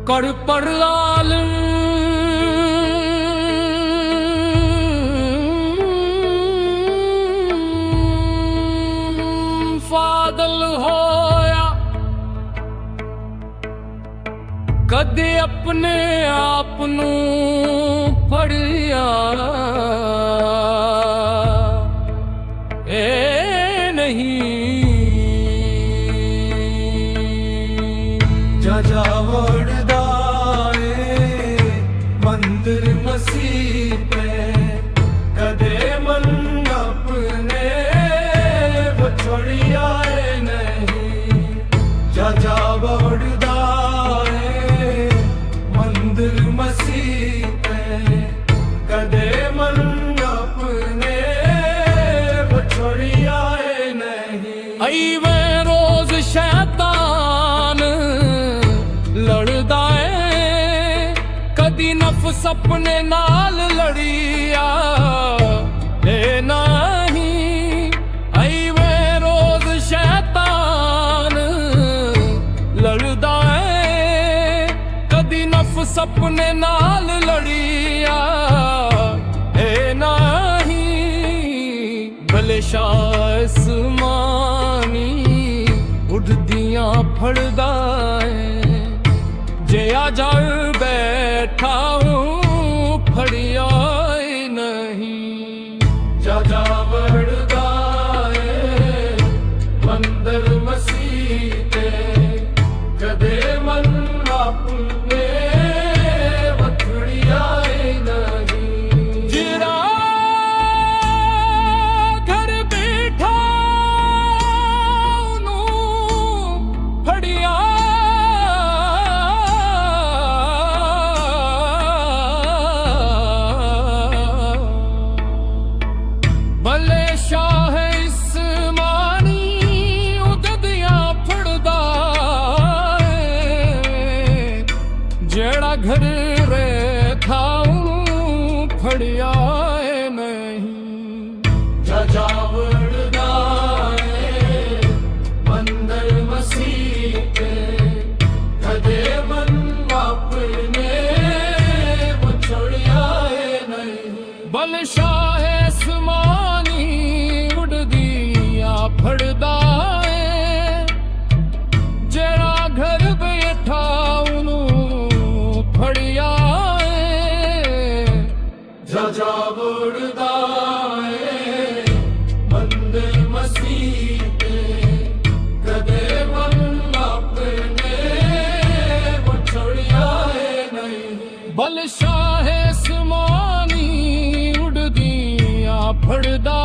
कर पर लाल फादल होया कदे अपने आप नू फड़िया ए नहीं जा वड़दा मंदिर मसीह पे कदे मन अपने वो छोड़िया नहीं जा वड़दा मंदिर मसीह पे कदे मन अपने वो छोड़िया नहीं आई वे रोज शैतान लड़दा है कदी नफ्स अपने नाल लड़िया ए नहीं आई वे रोज शैतान लड़दा है कदी नफ्स अपने नाल लड़िया ए नहीं भले आसमानी उड़दियां फड़दा है जे आ जाए बैठा हूँ फड़िया नहीं जा वड़दा मंदिर मसीह ते कदे मन अपने वथड़िया नहीं जिरा घर बैठा फड़िया भले शाह इस्मानी उददियां फड़दा जेड़ा घर रेखा फड़िया नहीं जा वड़दा मंदिर मसीह पे कदे मन अपने वो छोड़िया नहीं बल शाह आसमानी उड़दियां फड़दा जेड़ा घर बैठा फड़िया जा वड़दा मंदिर मसीह पे कदे मन अपने वो छोड़िया नहीं बल शाह आसमानी उड़दियां फड़दा